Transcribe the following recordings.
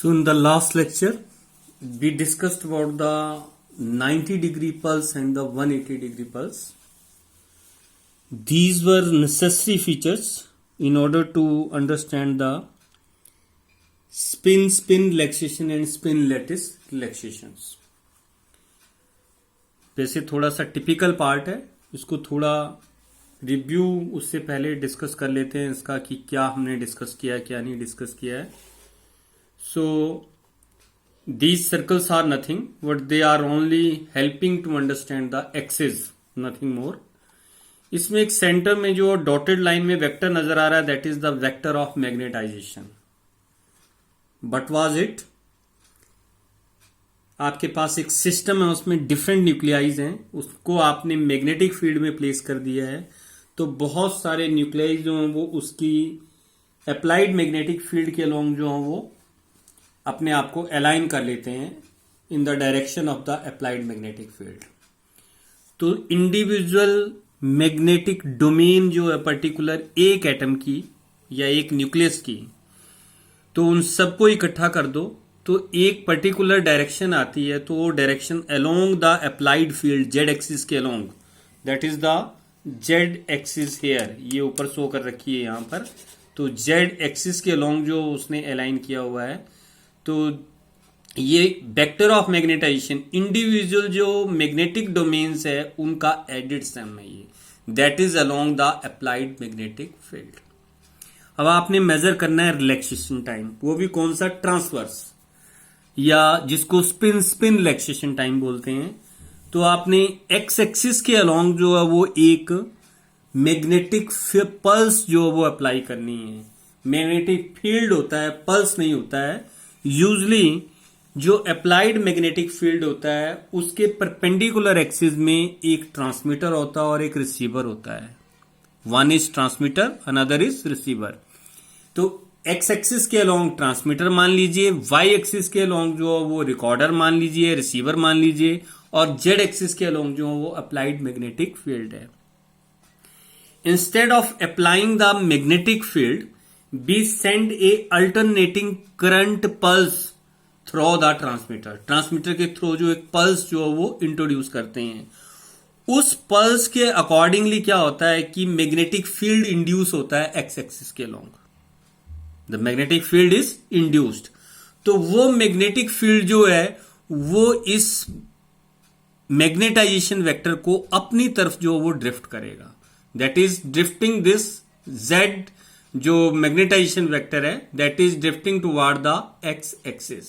So in the last lecture, we discussed about the 90-degree pulse and the 180-degree pulse. These were necessary features in order to understand the spin relaxation and spin lattice relaxations. वैसे थोड़ा सा typical part है, इसको थोड़ा review उससे पहले discuss कर लेते हैं इसका कि क्या हमने डिस्कस किया क्या नहीं डिस्कस किया है. So these circles are nothing but they are only helping to understand the axis, nothing more. इसमें एक सेंटर में जो डॉटेड लाइन में वेक्टर नजर आ रहा है that is the vector of magnetization. But was it, आपके पास एक सिस्टम है उसमें डिफरेंट न्यूक्लियाइज हैं, उसको आपने मैग्नेटिक फील्ड में प्लेस कर दिया है तो बहुत सारे न्यूक्लियाइज जो हैं वो उसकी अप्लाइड मैग्नेटिक फील्ड के अलोंग जो हैं वो अपने आप को अलाइन कर लेते हैं in the direction of the applied magnetic field. तो इंडिविजुअल मैग्नेटिक डोमेन जो है पर्टिकुलर एक एटम की या एक न्यूक्लियस की, तो उन सबको इकट्ठा कर दो तो एक पर्टिकुलर डायरेक्शन आती है, तो वो direction along the applied field Z axis के along, that is the Z axis here, ये ऊपर शो कर रखी है यहां पर. तो जेड एक्सिस के अलोंग जो उसने अलाइन किया हुआ है, तो ये वेक्टर ऑफ मैग्नेटाइजेशन इंडिविजुअल जो मैग्नेटिक डोमेन्स है उनका एडेड सम है ये, that is along the applied magnetic field. अब आपने मेजर करना है रिलैक्सेशन टाइम, वो भी कौन सा, ट्रांसवर्स या जिसको स्पिन रिलैक्सेशन टाइम बोलते हैं. तो आपने एक्स एक्सिस के अलोंग जो है वो एक मैग्नेटिक पल्स जो वो अप्लाई करनी है. मैग्नेटिक फील्ड होता है, पल्स नहीं होता है. यूजली जो अप्लाइड मैग्नेटिक फील्ड होता है उसके परपेंडिकुलर एक्सिस में एक ट्रांसमीटर होता है और एक रिसीवर होता है. One is transmitter, another is receiver. तो एक्स एक्सिस के अलोंग ट्रांसमीटर मान लीजिए, वाई एक्सिस के अलोंग जो वो रिकॉर्डर मान लीजिए, रिसीवर मान लीजिए, और जेड एक्सिस के अलोंग जो वो अप्लाइड मैग्नेटिक फील्ड है. Instead of applying the magnetic field we send a alternating current pulse through the transmitter. Transmitter के थ्रू जो एक पल्स जो वो इंट्रोड्यूस करते हैं, उस पल्स के अकॉर्डिंगली क्या होता है कि मैग्नेटिक फील्ड इंड्यूस होता है एक्स एक्सिस के along. The magnetic field is induced. तो वो मैग्नेटिक फील्ड जो है वो इस मैग्नेटाइजेशन वेक्टर को अपनी तरफ जो वो ड्रिफ्ट करेगा, that is drifting this Z जो मैग्नेटाइजेशन वेक्टर है that is drifting toward the x axis.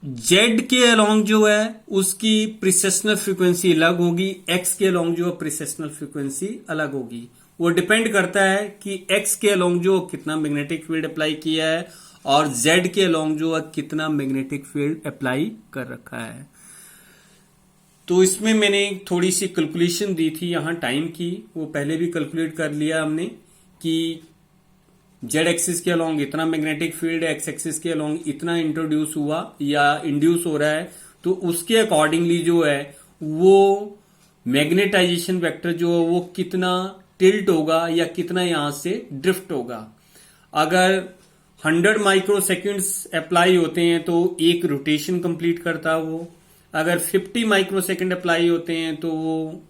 Z के अलोंग जो है उसकी प्रिसेशनल फ्रीक्वेंसी अलग होगी, एक्स के अलोंग जो प्रिसेशनल फ्रीक्वेंसी अलग होगी. वो डिपेंड करता है कि एक्स के अलोंग जो कितना मैग्नेटिक फील्ड अप्लाई किया है और जेड के अलोंग जो कितना मैग्नेटिक फील्ड अप्लाई कर रखा है. तो इसमें मैंने थोड़ी सी कैलकुलेशन दी थी यहां टाइम की, वो पहले भी कैलकुलेट कर लिया हमने कि जेड एक्सिस के अलोंग इतना मैग्नेटिक फील्ड है, एक्स एक्सिस के अलोंग इतना इंट्रोड्यूस हुआ या इंड्यूस हो रहा है, तो उसके अकॉर्डिंगली जो है वो मैग्नेटाइजेशन वेक्टर जो है वो कितना टिल्ट होगा या कितना यहां से ड्रिफ्ट होगा. अगर 100 माइक्रो सेकेंड्स अप्लाई होते हैं तो एक रोटेशन कंप्लीट करता है वो. अगर 50 माइक्रो सेकेंड अप्लाई होते हैं तो वो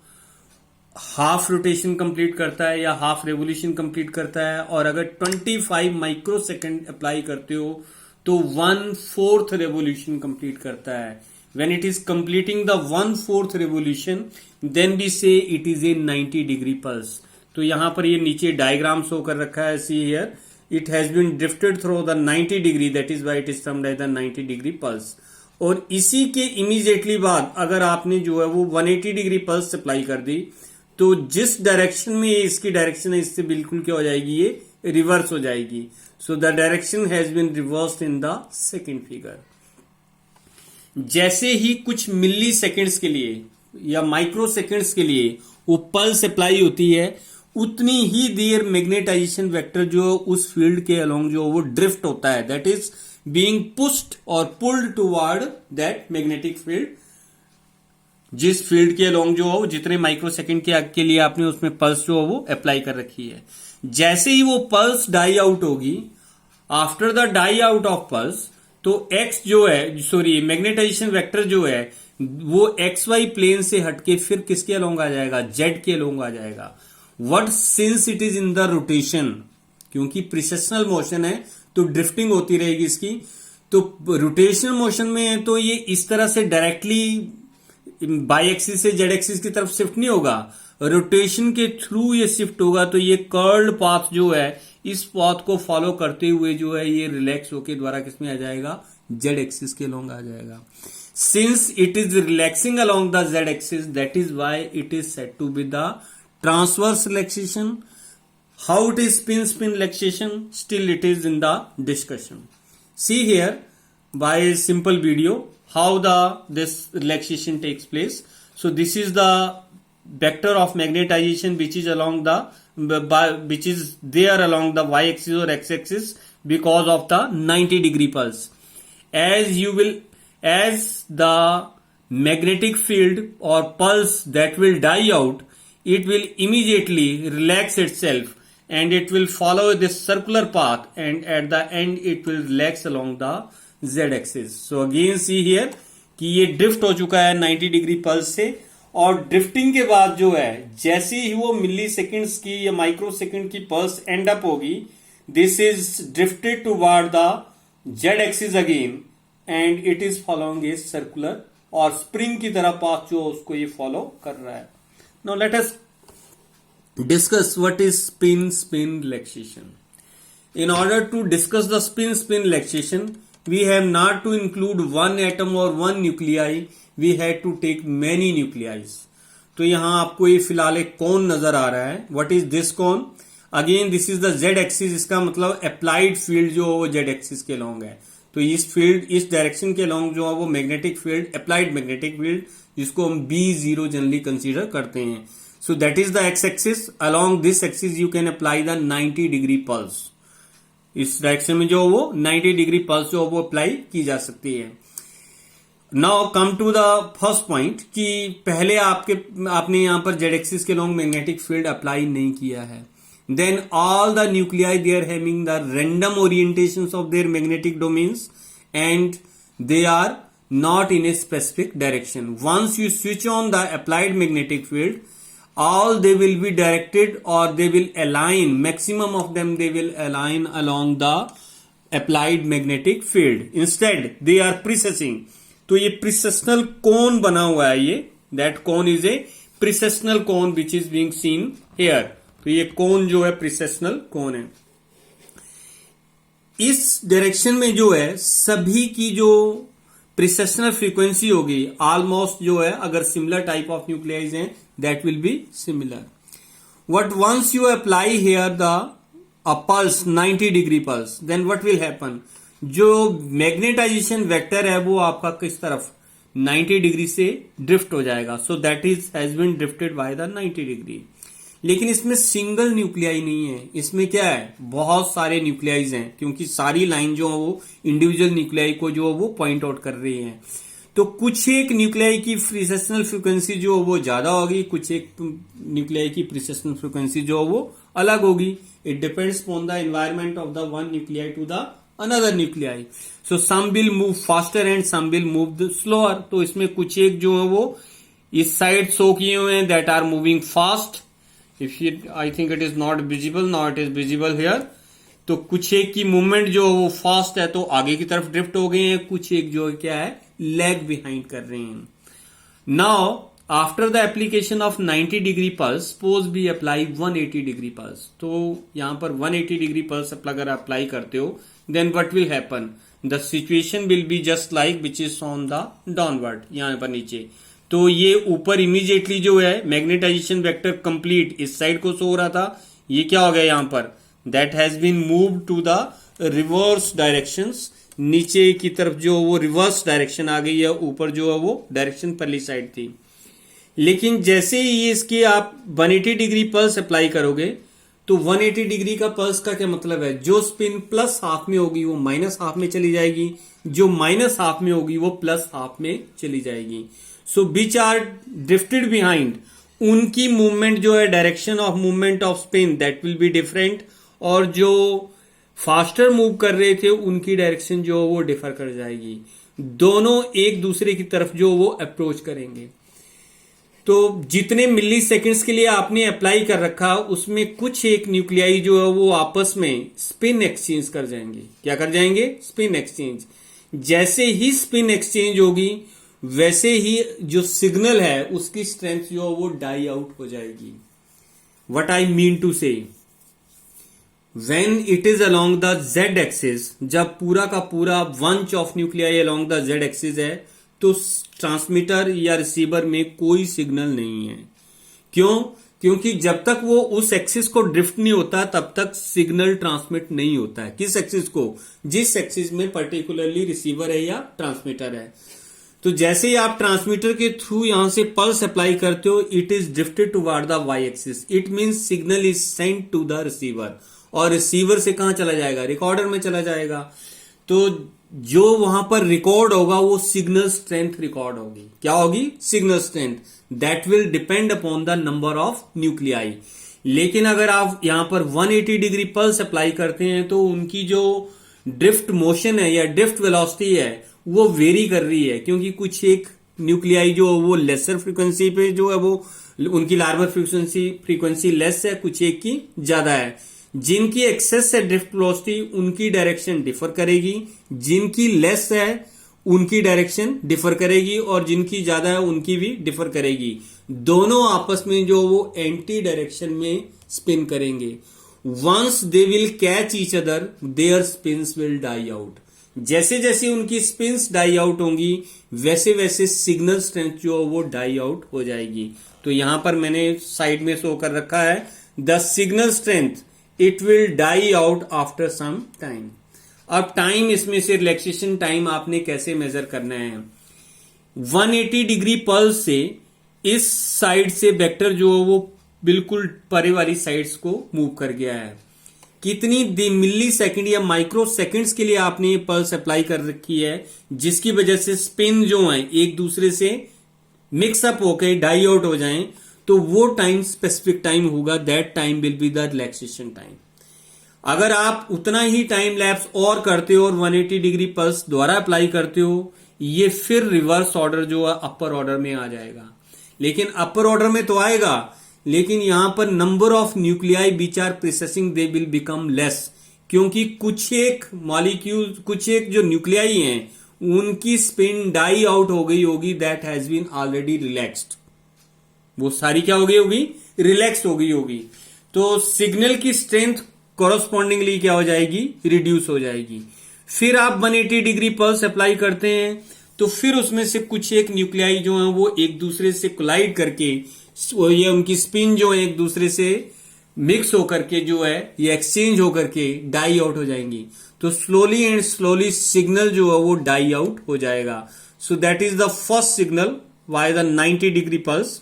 हाफ रोटेशन कंप्लीट करता है या हाफ रेवोल्यूशन कंप्लीट करता है. और अगर 25 माइक्रो सेकेंड अप्लाई करते हो तो 1/4 रेवोल्यूशन कंप्लीट करता है. When it is completing the 1/4 revolution then we say it is a 90-degree pulse. तो यहां पर ये नीचे डायग्राम शो कर रखा है, see here it has been drifted through the 90 degree, that is why it is termed as the 90-degree pulse. और इसी के इमीडिएटली बाद अगर आपने जो है वो 180-degree पल्स अप्लाई कर दी तो जिस डायरेक्शन में इसकी डायरेक्शन है इससे बिल्कुल क्या हो जाएगी, ये रिवर्स हो जाएगी. So the direction has been reversed in the second figure. जैसे ही कुछ मिली सेकेंड्स के लिए या माइक्रो सेकेंड्स के लिए वो पल्स अप्लाई होती है, उतनी ही देर मैग्नेटाइजेशन वेक्टर जो उस फील्ड के अलोंग जो वो ड्रिफ्ट होता है, that is being pushed or pulled toward that magnetic field. जिस फील्ड के अलोंग जो हो जितने माइक्रो सेकेंड के लिए आपने उसमें पल्स जो हो वो अप्लाई कर रखी है, जैसे ही वो पल्स डाई आउट होगी after the die out of pulse, तो x जो है, सॉरी मैग्नेटाइजेशन वेक्टर जो है वो XY प्लेन से हटके फिर किसके अलोंग आ जाएगा, Z के अलोंग आ जाएगा. What since it is in the rotation, क्योंकि प्रिसेशनल मोशन है तो ड्रिफ्टिंग होती रहेगी इसकी. तो रोटेशनल मोशन में है तो ये इस तरह से डायरेक्टली बाई एक्सिस से जेड एक्सिस की तरफ शिफ्ट नहीं होगा, रोटेशन के थ्रू ये शिफ्ट होगा. तो ये कर्ल्ड पाथ जो है इस पाथ को फॉलो करते हुए जो है ये रिलैक्स होके द्वारा किसमें आ जाएगा, जेड एक्सिस के अलोंग आ जाएगा. Since it is relaxing along the Z axis, that is why it is said to be the transverse relaxation. How it is spin relaxation, still it is in the discussion. See here by simple video how this relaxation takes place. So this is the vector of magnetization which is which is there along the y-axis or x-axis because of the 90-degree pulse. As the magnetic field or pulse that will die out, it will immediately relax itself and it will follow this circular path, and at the end it will relax along the z-axis. So again see here कि ये drift हो चुका है 90 degree pulse से, और drifting के बाद जो है जैसे ही वो मिली सेकेंड्स की या माइक्रो सेकेंड की पल्स एंड अप होगी, this is drifted toward the Z axis again and it is following a circular और स्प्रिंग की तरह पाथ जो उसको ये फॉलो कर रहा है. Now let us discuss what is spin relaxation. In order to discuss the spin relaxation, we have not to include one atom or one nuclei, we had to take many nuclei. तो यहां आपको ये फिलहाल एक कोन नजर आ रहा है. What is this cone? Again this is the z axis. इसका मतलब अप्लाइड फील्ड जो वो z axis के लॉन्ग है. तो इस फील्ड, इस डायरेक्शन के लॉन्ग जो है वो magnetic field, applied magnetic field, जिसको हम B0 जनरली कंसीडर करते हैं. So that is the x-axis. Along this axis you can apply the 90-degree pulse. इस डायरेक्शन में जो वो 90 डिग्री पल्स जो वो अप्लाई की जा सकती है. Now come to the first point कि पहले आपने यहां पर z axis के लॉन्ग मैग्नेटिक फील्ड अप्लाई नहीं किया है. Then all the nuclei they are having the random orientations of their magnetic domains and they are not in a specific direction. Once you switch on the applied magnetic field, all they will be directed or they will align, maximum of them they will align along the applied magnetic field. Instead they are precessing. तो ये precessional cone बना हुआ है, ये that cone is a precessional cone which is being seen here. तो ये cone जो है precessional cone है. इस डायरेक्शन में जो है सभी की जो प्रिसेशनल फ्रीक्वेंसी होगी ऑलमोस्ट जो है, अगर सिमिलर टाइप ऑफ न्यूक्लियाइज हैं, that will be similar. What once you apply here the pulse 90 degree pulse, then what will happen, जो मैग्नेटाइजेशन वेक्टर है वो आपका किस तरफ 90 डिग्री से ड्रिफ्ट हो जाएगा. So that is has been drifted by the 90 degree. लेकिन इसमें सिंगल न्यूक्लियाई नहीं है, इसमें क्या है, बहुत सारे न्यूक्लियाइज हैं, क्योंकि सारी लाइन जो है वो इंडिविजुअल न्यूक्लियाई को जो है वो पॉइंट आउट कर रही है. तो कुछ एक न्यूक्लियाई की प्रिसेशनल फ्रीक्वेंसी जो है वो ज्यादा होगी, कुछ एक न्यूक्लियाई की प्रिसेशनल फ्रीक्वेंसी जो है वो अलग होगी. It depends on the environment of the one nuclei to the another nuclei. So some will move faster and some will move slower. तो इसमें कुछ एक जो है वो इस साइड शो किए हुए हैं, that are moving fast. I think it is not visible, now it is visible here. तो कुछ एक की मूवमेंट जो वो फास्ट है तो आगे की तरफ ड्रिफ्ट हो गए हैं, कुछ एक जो क्या है लैग बिहाइंड कर रहे हैं. Now after the application of 90 degree pulse, suppose be apply 180 degree pulse. तो यहां पर 180 डिग्री पल्स अगर अप्लाई करते हो, then what will happen, the situation will be just like which is on the downward. यहां पर नीचे तो ये ऊपर इमीडिएटली जो है मैग्नेटाइजेशन वेक्टर कंप्लीट इस साइड को शो हो रहा था, ये क्या हो गया यहां पर, that has been move to the reverse directions. नीचे की तरफ जो वो रिवर्स डायरेक्शन आ गई है, ऊपर जो है वो डायरेक्शन पहली साइड थी. लेकिन जैसे ही इसके आप 180 डिग्री पल्स अप्लाई करोगे, तो 180 डिग्री का पल्स का क्या मतलब है, जो स्पिन प्लस हाफ में होगी वो माइनस हाफ में चली जाएगी, जो माइनस हाफ में होगी वो प्लस हाफ में चली जाएगी. सो विच आर ड्रिफ्टेड बिहाइंड, उनकी मूवमेंट जो है, direction of movement off spin that will be different. और जो फास्टर मूव कर रहे थे उनकी डायरेक्शन जो वो डिफर कर जाएगी, दोनों एक दूसरे की तरफ जो वो अप्रोच करेंगे। तो जितने मिली सेकेंड्स के लिए आपने अप्लाई कर रखा उसमें कुछ एक न्यूक्लियाई जो है वो आपस में स्पिन एक्सचेंज कर जाएंगे। क्या कर जाएंगे? Spin exchange. जैसे ही स्पिन एक्सचेंज होगी वैसे ही जो सिग्नल है उसकी स्ट्रेंथ जो है वो डाई आउट हो जाएगी। व्हाट आई मीन टू से, When it is along the z axis, जब पूरा का पूरा bunch of nuclei along the z axis है तो ट्रांसमीटर या रिसीवर में कोई सिग्नल नहीं है। क्यों? क्योंकि जब तक वो उस एक्सिस को ड्रिफ्ट नहीं होता तब तक सिग्नल ट्रांसमिट नहीं होता है। किस एक्सिस को? जिस एक्सिस में पर्टिकुलरली रिसीवर है या ट्रांसमीटर है। तो जैसे ही आप ट्रांसमीटर के थ्रू यहां से पल्स अप्लाई करते हो, it is drifted toward the Y axis. It means signal is sent to the receiver, और रिसीवर से कहां चला जाएगा? रिकॉर्डर में चला जाएगा। तो जो वहां पर रिकॉर्ड होगा वो सिग्नल स्ट्रेंथ रिकॉर्ड होगी। क्या होगी? Signal strength. That will depend upon the number of nuclei. लेकिन अगर आप यहां पर 180 डिग्री पल्स अप्लाई करते हैं तो उनकी जो ड्रिफ्ट मोशन है या ड्रिफ्ट वेलोसिटी है वो वेरी कर रही है, क्योंकि कुछ एक न्यूक्लियाई जो वो लेसर फ्रीक्वेंसी पे जो है वो उनकी लार्वर फ्रीक्वेंसी लेस है, कुछ एक की ज्यादा है। जिनकी एक्सेस है ड्रिफ्ट वेलोसिटी उनकी डायरेक्शन डिफर करेगी, जिनकी लेस है उनकी डायरेक्शन डिफर करेगी, और जिनकी ज्यादा है उनकी भी डिफर करेगी। दोनों आपस में जो वो एंटी डायरेक्शन में स्पिन करेंगे। Once they will catch each other their spins will die out. जैसे जैसे उनकी स्पिन्स डाई आउट होंगी वैसे वैसे सिग्नल स्ट्रेंथ जो वो डाई आउट हो जाएगी। तो यहां पर मैंने साइड में शो कर रखा है the signal strength it will die out after some time. अब टाइम, इसमें से रिलैक्सेशन टाइम आपने कैसे मेजर करना है? 180 डिग्री पल्स से इस साइड से वेक्टर जो वो बिल्कुल परे वाली साइड्स को मूव कर गया है। कितनी मिली सेकेंड या माइक्रो सेकेंड्स के लिए आपने ये पल्स अप्लाई कर रखी है, जिसकी वजह से स्पिन जो है एक दूसरे से मिक्सअप होकर डाई आउट हो जाएं, तो वो टाइम स्पेसिफिक टाइम होगा। That time will be the relaxation time. अगर आप उतना ही टाइम लैप्स और करते हो और 180 डिग्री पल्स द्वारा अप्लाई करते हो, ये फिर रिवर्स ऑर्डर जो है अपर ऑर्डर में आ जाएगा। लेकिन अपर ऑर्डर में तो आएगा, लेकिन यहां पर number of nuclei which are processing they will become less, क्योंकि कुछ एक मॉलिक्यूल, कुछ एक जो न्यूक्लियाई हैं उनकी स्पिन डाई आउट हो गई होगी, that has been already relaxed. वो सारी क्या हो गई होगी? रिलैक्स हो गई होगी। तो सिग्नल की स्ट्रेंथ कॉरस्पॉन्डिंगली क्या हो जाएगी? रिड्यूस हो जाएगी। फिर आप 180 डिग्री पल्स अप्लाई करते हैं तो फिर उसमें से कुछ एक न्यूक्लियाई जो है वो एक दूसरे से कोलाइड करके ये उनकी स्पिन जो है एक दूसरे से मिक्स होकर के जो है ये एक्सचेंज होकर के डाई आउट हो जाएंगी। तो स्लोली एंड स्लोली सिग्नल जो है वो डाई आउट हो जाएगा। So that is the first signal bye the 90 degree pulse.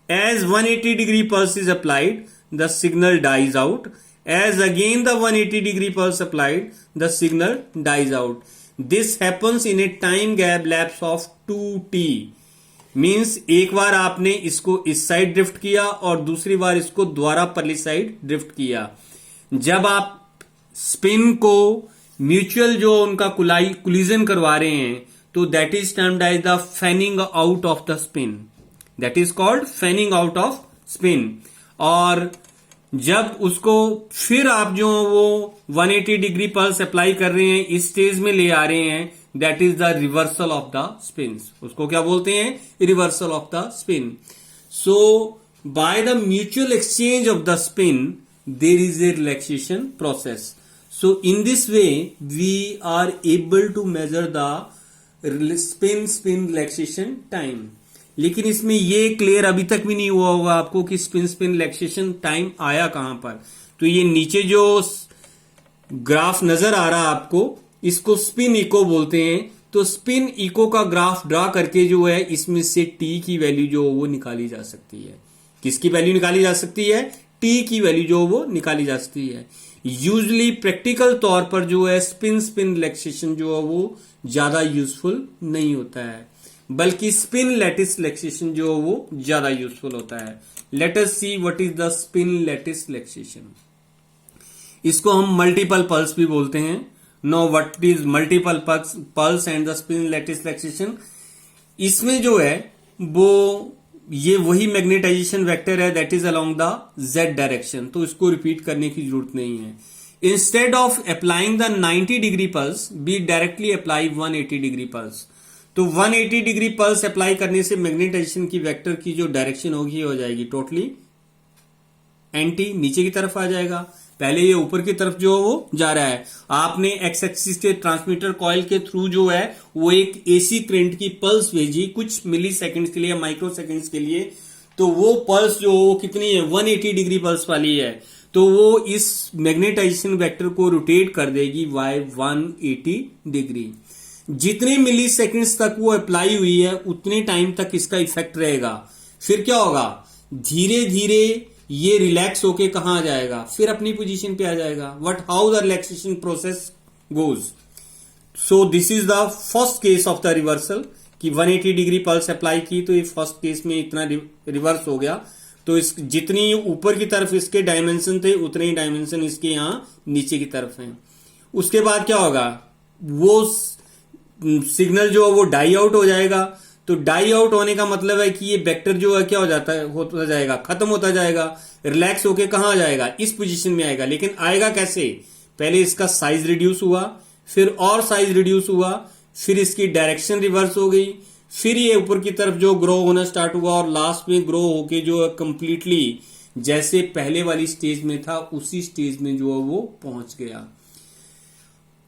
As 180 degree pulse is applied, the signal dies out. As again the 180 degree pulse applied, the signal dies out. This happens in a time gap lapse of 2t. Means एक बार आपने इसको इस side drift किया और दूसरी बार इसको द्वारा परली साइड ड्रिफ्ट किया। जब आप स्पिन को म्यूचुअल जो उनका कुलिजन करवा रहे हैं तो that is termed as the fanning out of the spin. That is called fanning out of spin. और जब उसको फिर आप जो वो 180 डिग्री पल्स अप्लाई कर रहे हैं, इस स्टेज में ले आ रहे हैं, that is the reversal of the spin. उसको क्या बोलते हैं? Reversal of the spin. So by the mutual exchange of the spin there is a relaxation process. So in this way we are able to measure the spin relaxation time. लेकिन इसमें ये clear अभी तक भी नहीं हुआ होगा आपको कि स्पिन रिलैक्सेशन टाइम आया कहां पर। तो ये नीचे जो ग्राफ नजर आ रहा है आपको, इसको स्पिन इको बोलते हैं। तो स्पिन इको का ग्राफ ड्रा करके जो है इसमें से टी की वैल्यू जो वो निकाली जा सकती है। किसकी वैल्यू निकाली जा सकती है? टी की वैल्यू जो वो निकाली जा सकती है। यूजुअली प्रैक्टिकल तौर पर जो है स्पिन रिलैक्सेशन जो है वो ज्यादा यूजफुल नहीं होता है, बल्कि स्पिन लैटिस रिलैक्सेशन जो वो ज्यादा यूजफुल होता है। Let us see what is the spin lattice relaxation. इसको हम मल्टीपल पल्स भी बोलते हैं। Know what is multiple pulse and the spin lattice relaxation. इसमें जो है वो ये वही मैग्नेटाइजेशन वेक्टर है that is along the Z direction, तो इसको रिपीट करने की जरूरत नहीं है। Instead of applying the 90 degree pulse we directly apply 180 degree pulse. तो 180 डिग्री पल्स अप्लाई करने से मैग्नेटाइजेशन की वेक्टर की जो डायरेक्शन होगी हो जाएगी टोटली एंटी, नीचे की तरफ आ जाएगा। पहले ये ऊपर की तरफ जो वो जा रहा है, आपने एक्स एक्सिस के ट्रांसमीटर कॉइल के थ्रू जो है वो एक एसी करंट की पल्स भेजी कुछ मिली सेकेंड्स के लिए, माइक्रो सेकेंड्स के लिए, तो वो पल्स जो कितनी है 180 डिग्री पल्स वाली है, तो वो इस मैग्नेटाइजेशन वेक्टर को रोटेट कर देगी बाय 180 डिग्री। जितने मिली सेकेंड्स तक वो अप्लाई हुई है उतने टाइम तक इसका इफेक्ट रहेगा। फिर क्या होगा, धीरे धीरे ये रिलैक्स होके कहां आ जाएगा, फिर अपनी पोजीशन पे आ जाएगा। What how the relaxation process goes. So this is the first case of the reversal कि 180 डिग्री पल्स अप्लाई की तो ये फर्स्ट केस में इतना रिवर्स हो गया। तो इस जितनी ऊपर की तरफ इसके डायमेंशन थे उतने ही डायमेंशन इसके यहां नीचे की तरफ हैं। उसके बाद क्या होगा, वो सिग्नल जो है वो डाई आउट हो जाएगा। तो डाई आउट होने का मतलब है कि ये वेक्टर जो है क्या हो जाता है, होता जाएगा, खत्म होता जाएगा, रिलैक्स होके कहां आ जाएगा, इस पोजीशन में आएगा। लेकिन आएगा कैसे, पहले इसका साइज रिड्यूस हुआ, फिर और साइज रिड्यूस हुआ, फिर इसकी डायरेक्शन रिवर्स हो गई, फिर ये ऊपर की तरफ जो ग्रो होना स्टार्ट हुआ और लास्ट में ग्रो होके जो है कंप्लीटली जैसे पहले वाली स्टेज में था उसी स्टेज में जो है वो पहुंच गया।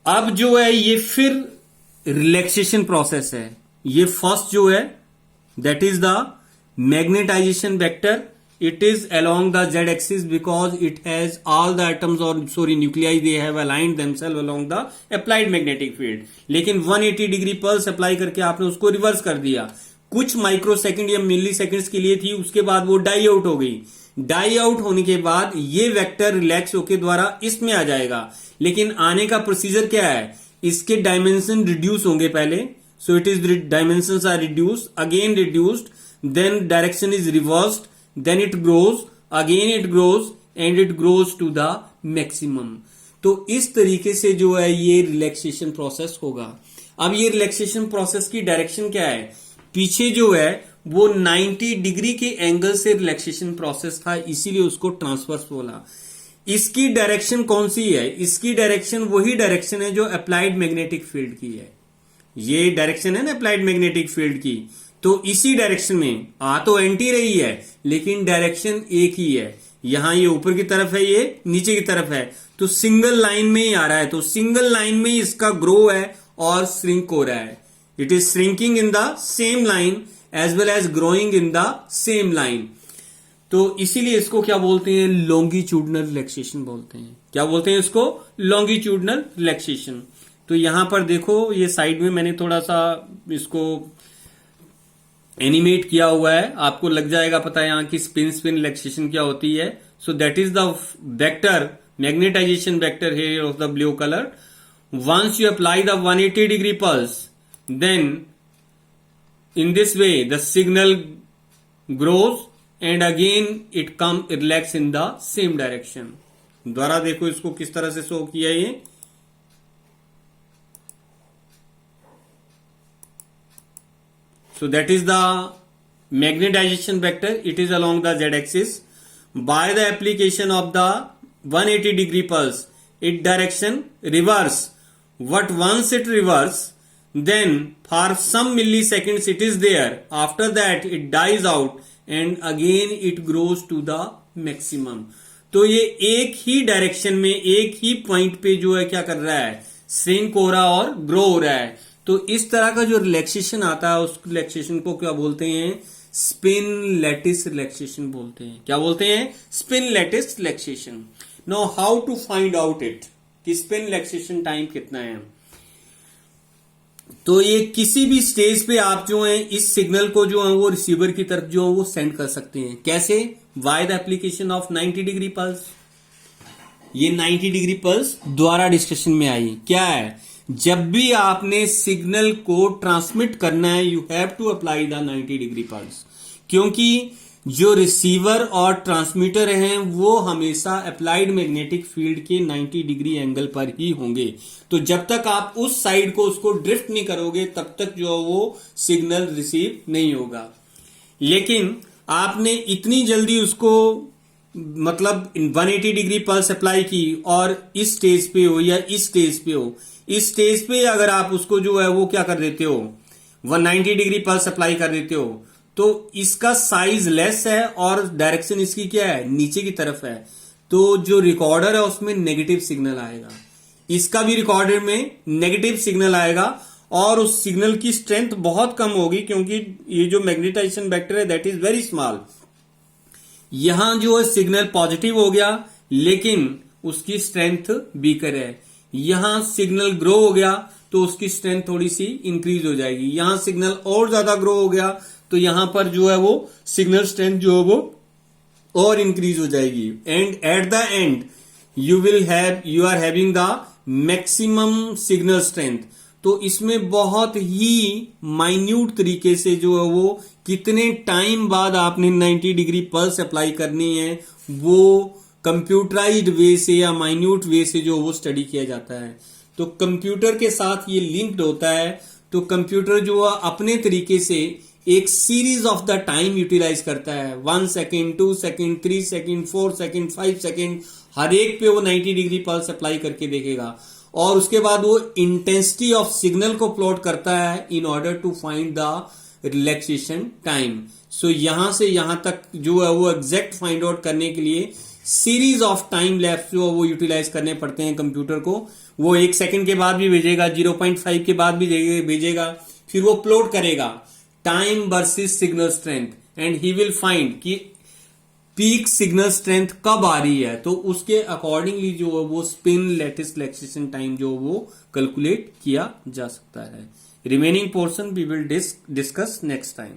अब जो है ये फिर रिलैक्सेशन प्रोसेस है। ये फर्स्ट जो है that is the magnetization vector, it is along the Z axis because it has all the atoms और sorry nuclei they have aligned themselves along the applied magnetic field. लेकिन 180 degree pulse apply करके आपने उसको reverse कर दिया, कुछ micro second या मिली seconds के लिए थी, उसके बाद वो डाई आउट हो गई। डाई आउट होने के बाद ये वेक्टर रिलैक्स होके द्वारा इसमें आ जाएगा। लेकिन आने का प्रोसीजर क्या है, इसके डायमेंशन रिड्यूस होंगे पहले, so it is dimensions are reduced, again reduced, then direction is reversed, then it grows, again it grows and it grows to the maximum। तो इस तरीके से जो है ये रिलैक्सेशन प्रोसेस होगा। अब ये रिलैक्सेशन प्रोसेस की डायरेक्शन क्या है, पीछे जो है वो 90 डिग्री के एंगल से रिलैक्सेशन प्रोसेस था, इसीलिए उसको ट्रांसवर्स बोला। इसकी डायरेक्शन कौन सी है, इसकी डायरेक्शन वही डायरेक्शन है जो अप्लाइड मैग्नेटिक फील्ड की है। ये डायरेक्शन है ना अप्लाइड मैग्नेटिक फील्ड की, तो इसी डायरेक्शन में आ तो एंटी रही है लेकिन डायरेक्शन एक ही है। यहां ये ऊपर की तरफ है, ये नीचे की तरफ है, तो सिंगल लाइन में ही आ रहा है। तो सिंगल लाइन में इसका ग्रो है और श्रिंक हो रहा है। It is shrinking in the same line as well as growing in the same line. तो इसीलिए इसको क्या बोलते हैं, लॉन्गिट्यूडनल रिलैक्सेशन बोलते हैं। क्या बोलते हैं इसको, लॉन्गिट्यूडनल रिलैक्सेशन। तो यहां पर देखो ये साइड में मैंने थोड़ा सा इसको एनिमेट किया हुआ है, आपको लग जाएगा पता है यहां की स्पिन रिलैक्सेशन क्या होती है। So that is the vector, magnetisation vector here of the blue colour. Once you apply the 180 degree pulse, then in this way the signal grows and again it come relax in the same direction. दोबारा देखो इसको किस तरह से show किया ये। So that is the magnetization vector, it is along the z-axis. By the application of the 180 degree pulse, its direction reverse. But once it reverse, then for some milliseconds it is there. After that it dies out and again it grows to the maximum. तो ये एक ही direction में एक ही point पे जो है क्या कर रहा है, श्रिंक हो रहा और ग्रो हो रहा है। तो इस तरह का जो रिलैक्सेशन आता है उस रिलैक्सेशन को क्या बोलते हैं, स्पिन लैटिस रिलैक्सेशन बोलते हैं। क्या बोलते हैं, spin lattice relaxation. Now how to find out it कि स्पिन रिलैक्सेशन टाइम कितना है। तो ये किसी भी स्टेज पे आप जो है इस सिग्नल को जो है वो रिसीवर की तरफ जो है वो सेंड कर सकते हैं। कैसे, by the application of 90 degree pulse. ये 90 डिग्री पल्स द्वारा डिस्कशन में आई। क्या है, जब भी आपने सिग्नल को ट्रांसमिट करना है you have to apply the 90 degree pulse, क्योंकि जो रिसीवर और ट्रांसमीटर हैं वो हमेशा अप्लाइड मैग्नेटिक फील्ड के 90 डिग्री एंगल पर ही होंगे। तो जब तक आप उस साइड को उसको ड्रिफ्ट नहीं करोगे तब तक जो वो सिग्नल रिसीव नहीं होगा। लेकिन आपने इतनी जल्दी उसको मतलब 180 डिग्री पल्स अप्लाई की और इस स्टेज पे हो या इस स्टेज पे हो, इस स्टेज पे अगर आप उसको जो है वो क्या कर देते हो 190 डिग्री पल्स अप्लाई कर देते हो तो इसका साइज लेस है और डायरेक्शन इसकी क्या है, नीचे की तरफ है। तो जो रिकॉर्डर है उसमें नेगेटिव सिग्नल आएगा, इसका भी रिकॉर्डर में नेगेटिव सिग्नल आएगा और उस सिग्नल की स्ट्रेंथ बहुत कम होगी क्योंकि ये जो मैग्नेटाइजेशन वेक्टर है दैट इज वेरी स्मॉल। यहां जो है सिग्नल पॉजिटिव हो गया लेकिन उसकी स्ट्रेंथ वीकर है। यहां सिग्नल ग्रो हो गया तो उसकी स्ट्रेंथ थोड़ी सी इंक्रीज हो जाएगी। यहां सिग्नल और ज्यादा ग्रो हो गया तो यहां पर जो है वो सिग्नल स्ट्रेंथ जो है वो और इंक्रीज हो जाएगी। And at the end you are having the maximum signal strength. तो इसमें बहुत ही माइन्यूट तरीके से जो है वो कितने टाइम बाद आपने 90 डिग्री पल्स अप्लाई करनी है वो कंप्यूटराइज्ड वे से या माइन्यूट वे से जो वो स्टडी किया जाता है। तो कंप्यूटर के साथ ये लिंक्ड होता है। तो कंप्यूटर जो है अपने तरीके से एक series of the time utilize करता है, 1 second, 2 second, 3 second, 4 second, 5 second, हर एक पे वो 90 डिग्री पल्स अप्लाई करके देखेगा और उसके बाद वो इंटेंसिटी ऑफ सिग्नल को प्लॉट करता है in order to find the relaxation time. So यहां से यहां तक जो है वो एग्जैक्ट फाइंड आउट करने के लिए सीरीज ऑफ टाइम लैप्स जो वो यूटिलाइज करने पड़ते हैं कंप्यूटर को। वो 1 सेकेंड के बाद भी भेजेगा, 0.5 के बाद भी भेजेगा, फिर वो प्लॉट करेगा time versus signal strength and he will find कि पीक सिग्नल स्ट्रेंथ कब आ रही है। तो उसके अकॉर्डिंगली जो है वो स्पिन लैटिस रिलैक्सेशन टाइम जो वो कैलकुलेट किया जा सकता है। Remaining portion we will discuss next time.